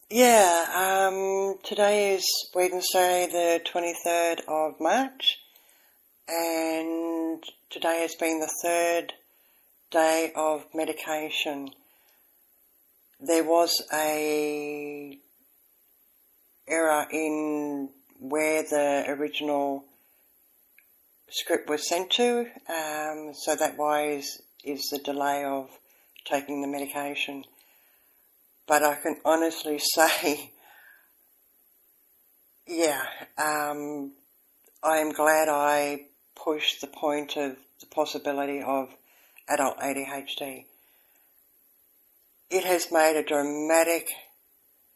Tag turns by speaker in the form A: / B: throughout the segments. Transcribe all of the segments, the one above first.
A: Today is Wednesday the 23rd of March, and today has been the third day of medication. There was a error in where the original script was sent to, so that why is the delay of taking the medication. But I can honestly say, I am glad I pushed the point of the possibility of adult ADHD. It has made a dramatic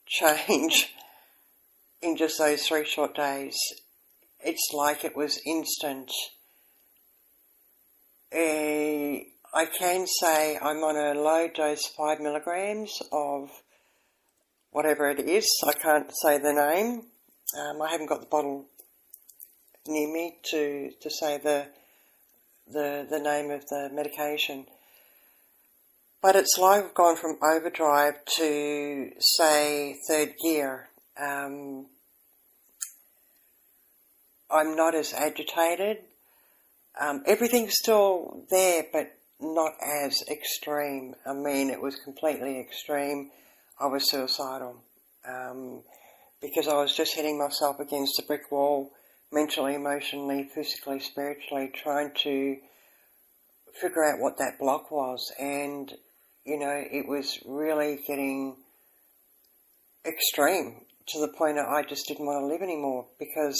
A: change in just those 3 short days. It's like it was instant. I can say I'm on a low dose 5 milligrams of whatever it is. I can't say the name. I haven't got the bottle near me to say the name of the medication. But it's like I've gone from overdrive to, say, third gear. I'm not as agitated. Everything's still there, but not as extreme. I mean, it was completely extreme. I was suicidal because I was just hitting myself against a brick wall, mentally, emotionally, physically, spiritually, trying to figure out what that block was. And, it was really getting extreme to the point that I just didn't want to live anymore because,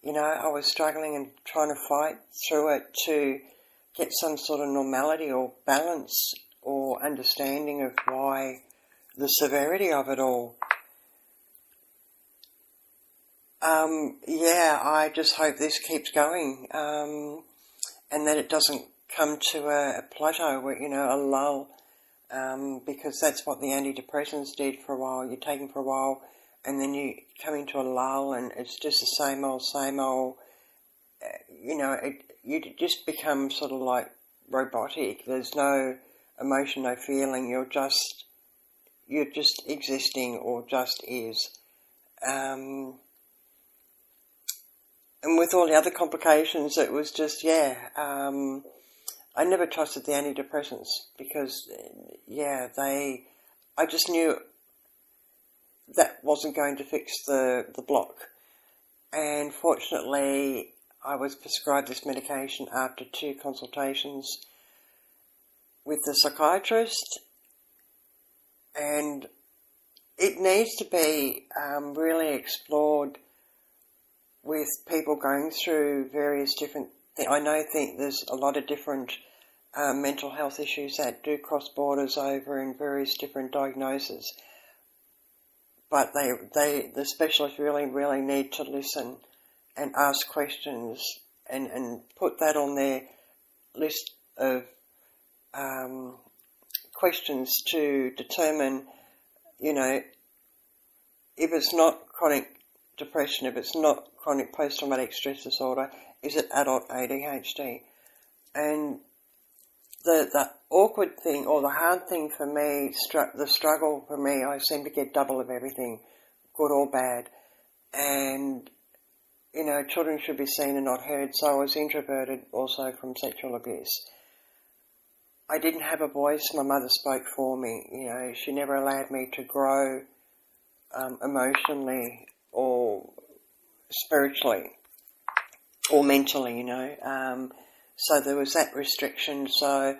A: I was struggling and trying to fight through it to get some sort of normality or balance or understanding of why the severity of it all. I just hope this keeps going, and that it doesn't come to a plateau, a lull, because that's what the antidepressants did for a while. You take them for a while, and then you come into a lull, and it's just the same old. You just become sort of like robotic. There's no emotion, no feeling. You're just existing, or just is. And with all the other complications, it was just, I never trusted the antidepressants because, I just knew that wasn't going to fix the block. And fortunately, I was prescribed this medication after 2 consultations with the psychiatrist, and it needs to be really explored with people going through various different things. I think there's a lot of different mental health issues that do cross borders over in various different diagnoses, but the specialists really need to listen and ask questions and put that on their list of questions to determine, if it's not chronic depression, if it's not chronic post-traumatic stress disorder, is it adult ADHD? And the awkward thing, or the hard thing for me, the struggle for me, I seem to get double of everything, good or bad. And, children should be seen and not heard, so I was introverted also from sexual abuse. I didn't have a voice. My mother spoke for me. She never allowed me to grow emotionally or spiritually or mentally, so there was that restriction. So,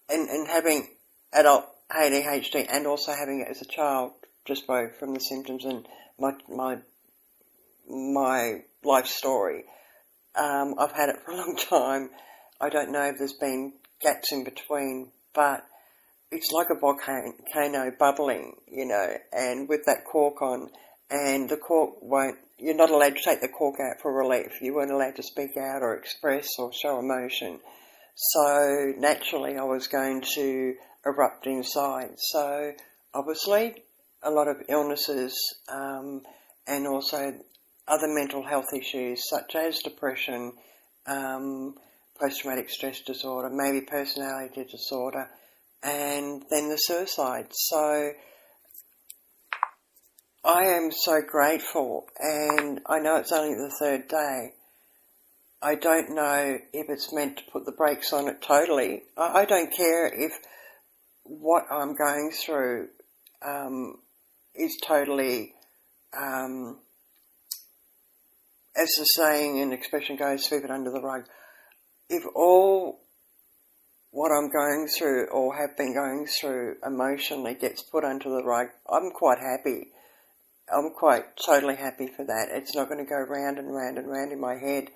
A: and having adult ADHD and also having it as a child, just both from the symptoms and my life story, I've had it for a long time. I don't know if there's been gaps in between, but it's like a volcano bubbling, and with that cork on, and the cork you're not allowed to take the cork out for relief. You weren't allowed to speak out or express or show emotion. So naturally I was going to erupt inside. So obviously a lot of illnesses and also other mental health issues such as depression, post-traumatic stress disorder, maybe personality disorder, and then the suicide. So I am so grateful, and I know it's only the third day. I don't know if it's meant to put the brakes on it totally. I don't care if what I'm going through is totally, as the saying and expression goes, sweep it under the rug. If all what I'm going through or have been going through emotionally gets put under the rug, I'm quite happy. I'm quite totally happy for that. It's not going to go round and round and round in my head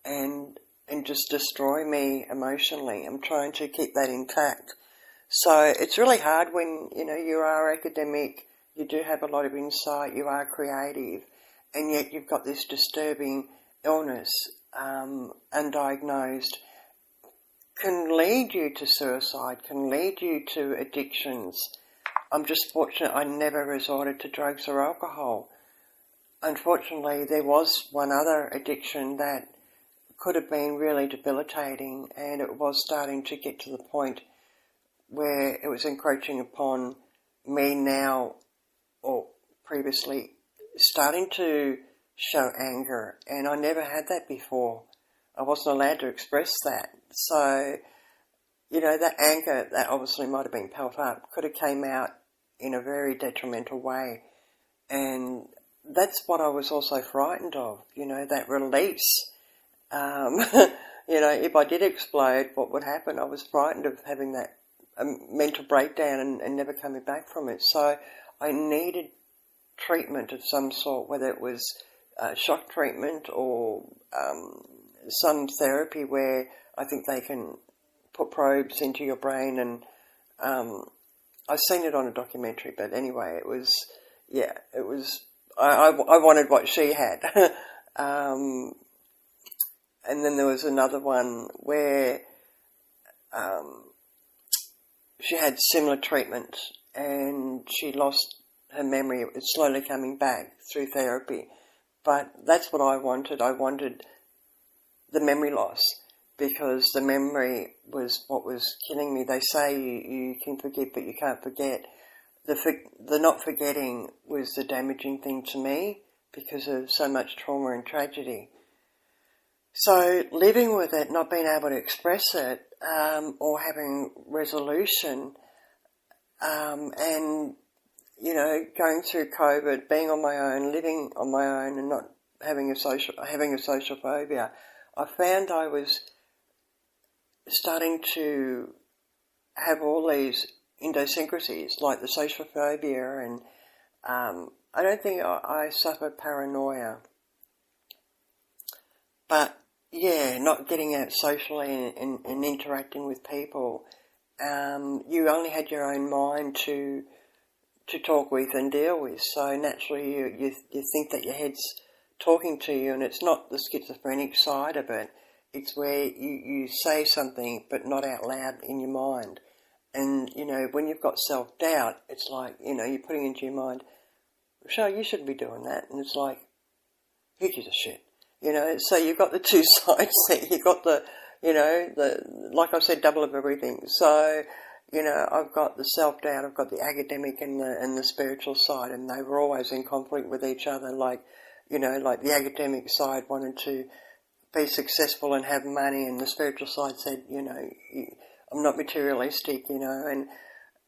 A: and just destroy me emotionally. I'm trying to keep that intact. So it's really hard when, you are academic, you do have a lot of insight, you are creative, and yet you've got this disturbing illness, undiagnosed, can lead you to suicide, can lead you to addictions. I'm just fortunate I never resorted to drugs or alcohol. Unfortunately, there was one other addiction that could have been really debilitating, and it was starting to get to the point where it was encroaching upon me now, or previously, starting to show anger, and I never had that before. I wasn't allowed to express that. So, that anger that obviously might have been pent up could have came out in a very detrimental way. And that's what I was also frightened of, that release. If I did explode, what would happen? I was frightened of having that mental breakdown and never coming back from it. So I needed treatment of some sort, whether it was shock treatment or some therapy where I think they can put probes into your brain, and I've seen it on a documentary, but anyway, it was, I wanted what she had. And then there was another one where she had similar treatment and she lost her memory. It was slowly coming back through therapy. But that's what I wanted. I wanted the memory loss, because the memory was what was killing me. They say you can forget, but you can't forget. The not forgetting was the damaging thing to me because of so much trauma and tragedy. So living with it, not being able to express it, or having resolution, and, going through COVID, being on my own, living on my own and not having a social phobia, I found I was starting to have all these idiosyncrasies, like the social phobia, and I don't think I suffered paranoia. But, not getting out socially and interacting with people. You only had your own mind to talk with and deal with, so naturally you think that your head's talking to you, and it's not the schizophrenic side of it. It's where you say something but not out loud in your mind. And, when you've got self-doubt, it's like, you're putting into your mind, Rochelle, you shouldn't be doing that. And it's like, who gives a shit? So you've got the two sides there. You've got the like I said, double of everything. So, I've got the self-doubt, I've got the academic and the spiritual side, and they were always in conflict with each other. Like the academic side wanted to be successful and have money, and the spiritual side said, I'm not materialistic, and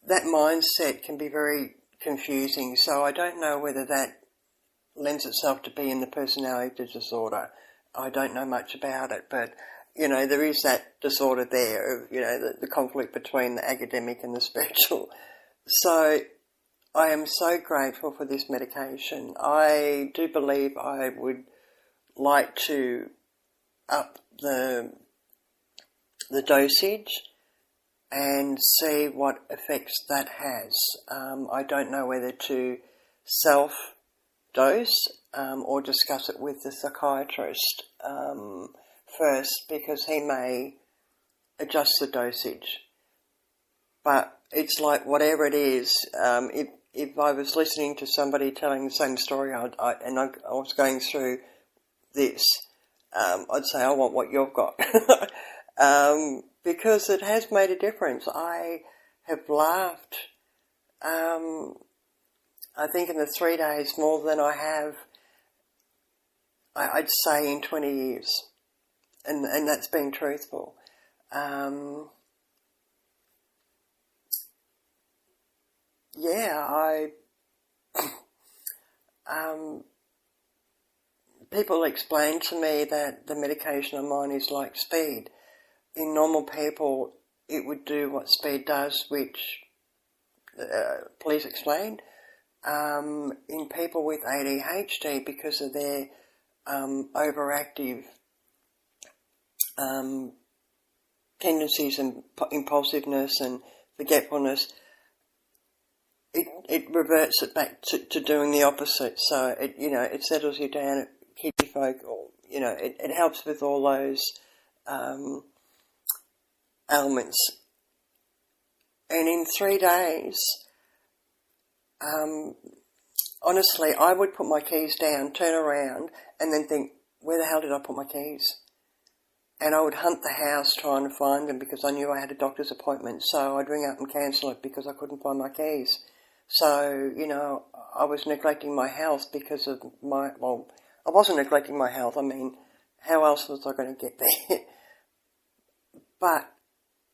A: that mindset can be very confusing. So I don't know whether that lends itself to being the personality disorder. I don't know much about it, but, there is that disorder there of, the conflict between the academic and the spiritual. So I am so grateful for this medication. I do believe I would like to up the dosage and see what effects that has. I don't know whether to self-dose or discuss it with the psychiatrist first, because he may adjust the dosage. But it's like whatever it is, if I was listening to somebody telling the same story and I was going through this, I'd say I want what you've got. Because it has made a difference. I have laughed I think in the 3 days more than I have, I'd say, in 20 years. And that's being truthful. People explain to me that the medication I'm on is like speed. In normal people, it would do what speed does, which, please explain. In people with ADHD, because of their overactive tendencies and impulsiveness and forgetfulness, it reverts it back to doing the opposite. So it settles you down, it keeps you focused, it helps with all those ailments. And in 3 days, honestly, I would put my keys down, turn around, and then think, where the hell did I put my keys? And I would hunt the house trying to find them because I knew I had a doctor's appointment. So I'd ring up and cancel it because I couldn't find my keys. So, I was neglecting my health because of I wasn't neglecting my health. I mean, how else was I going to get there? But,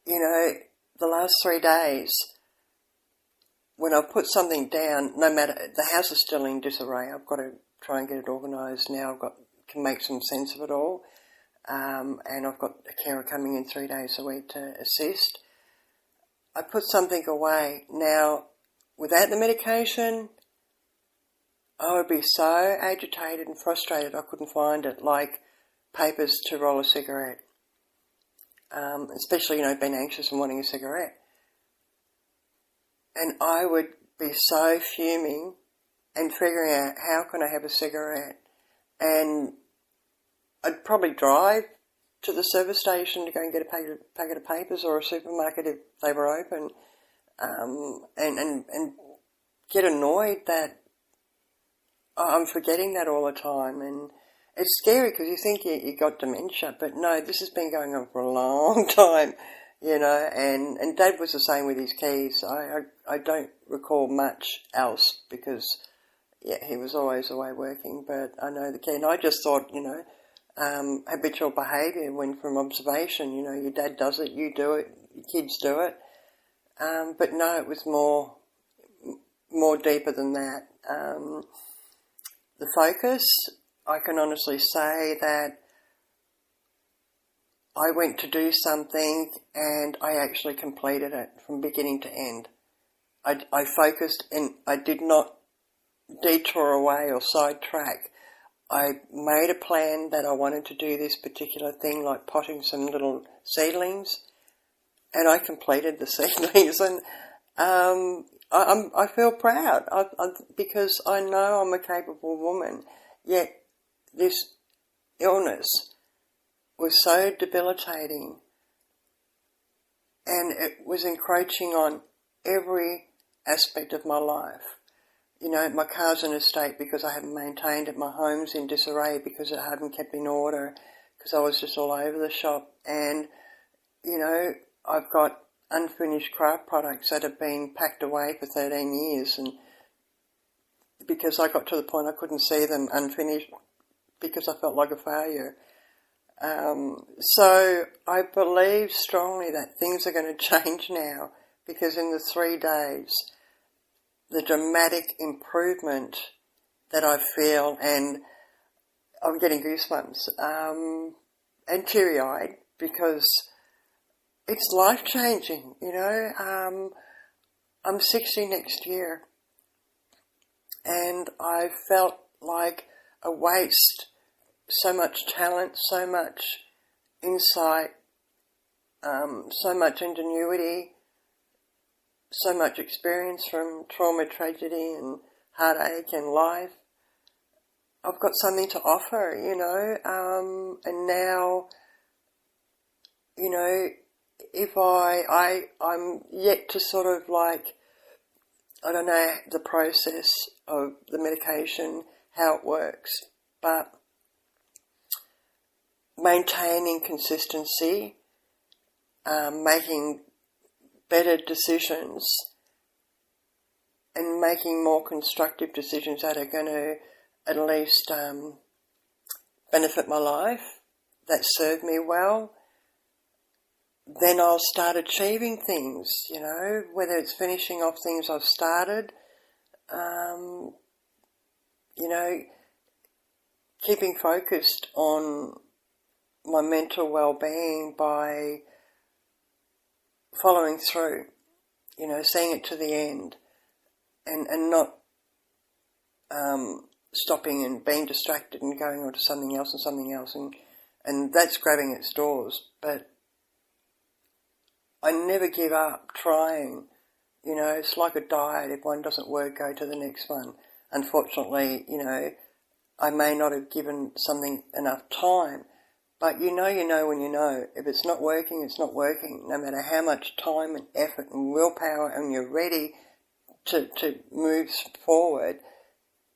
A: the last 3 days, when I put something down, no matter, the house is still in disarray. I've got to try and get it organised now. Can make some sense of it all. And I've got a carer coming in 3 days a week to assist. I put something away. Now, without the medication, I would be so agitated and frustrated I couldn't find it, like papers to roll a cigarette. Especially, being anxious and wanting a cigarette. And I would be so fuming and figuring out how can I have a cigarette. And I'd probably drive to the service station to go and get a packet of papers, or a supermarket if they were open, and get annoyed that I'm forgetting that all the time. And it's scary because you think you got dementia, but no, this has been going on for a long time, and Dad was the same with his keys. I don't recall much else because, he was always away working, but I know the key. And I just thought, habitual behaviour went from observation. Your dad does it, you do it, your kids do it. But no, it was more deeper than that. The focus, I can honestly say that I went to do something and I actually completed it from beginning to end. I focused and I did not detour away or sidetrack. I made a plan that I wanted to do this particular thing, like potting some little seedlings, and I completed the seedlings, and I feel proud because I know I'm a capable woman, yet this illness was so debilitating and it was encroaching on every aspect of my life. My car's in a state because I haven't maintained it. My home's in disarray because I haven't kept in order, because I was just all over the shop. And, I've got unfinished craft products that have been packed away for 13 years. And because I got to the point I couldn't see them unfinished because I felt like a failure. So I believe strongly that things are going to change now, because in the 3 days, the dramatic improvement that I feel, and I'm getting goosebumps, and teary-eyed, because it's life-changing, I'm 60 next year, and I felt like a waste, so much talent, so much insight, so much ingenuity, so much experience from trauma, tragedy and heartache and life. I've got something to offer, and now, if I'm yet to sort of I don't know the process of the medication, how it works, but maintaining consistency, making better decisions, and making more constructive decisions that are going to at least benefit my life, that serve me well, then I'll start achieving things, you know, whether it's finishing off things I've started, you know, keeping focused on my mental well-being by following through, you know, seeing it to the end, and not stopping and being distracted and going on to something else, and that's grabbing at straws. But I never give up trying. You know, it's like a diet. If one doesn't work, go to the next one. Unfortunately, you know, I may not have given something enough time, but you know when you know. If it's not working, it's not working. No matter how much time and effort and willpower and you're ready to move forward,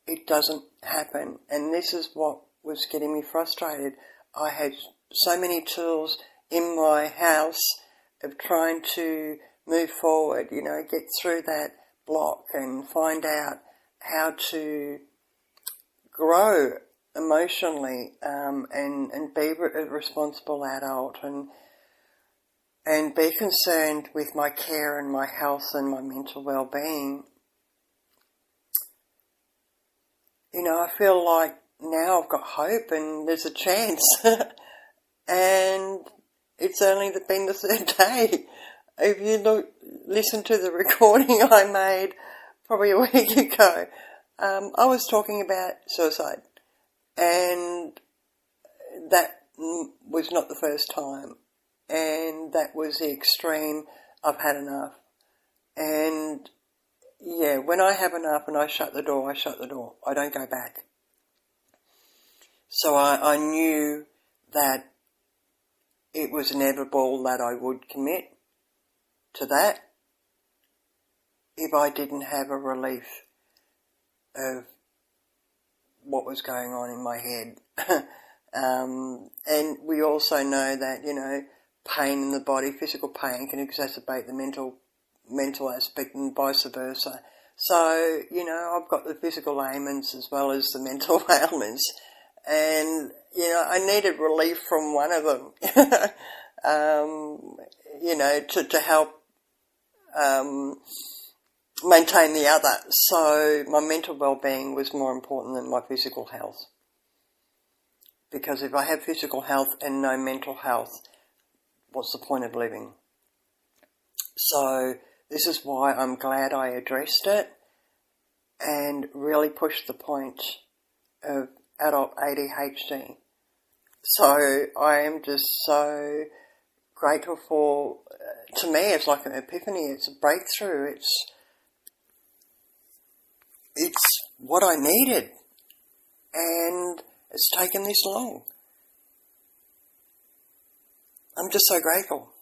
A: it doesn't happen. And this is what was getting me frustrated. I had so many tools in my house of trying to move forward, you know, get through that block and find out how to grow emotionally, and be a responsible adult, and be concerned with my care and my health and my mental well-being. You know, I feel like now I've got hope and there's a chance. And it's only been the third day. If you listen to the recording I made probably a week ago, I was talking about suicide. And that was not the first time. And that was the extreme. I've had enough. And yeah, when I have enough and I shut the door, I shut the door. I don't go back. So I knew that it was inevitable that I would commit to that if I didn't have a relief of what was going on in my head. And we also know that, you know, pain in the body, physical pain, can exacerbate the mental aspect and vice versa. So, you know, I've got the physical ailments as well as the mental ailments. And, you know, I needed relief from one of them, you know, to help maintain the other. So my mental well-being was more important than my physical health. Because if I have physical health and no mental health, what's the point of living? So this is why I'm glad I addressed it and really pushed the point of adult ADHD. So I am just so grateful for, to me it's like an epiphany, it's a breakthrough, it's what I needed, and it's taken this long. I'm just so grateful.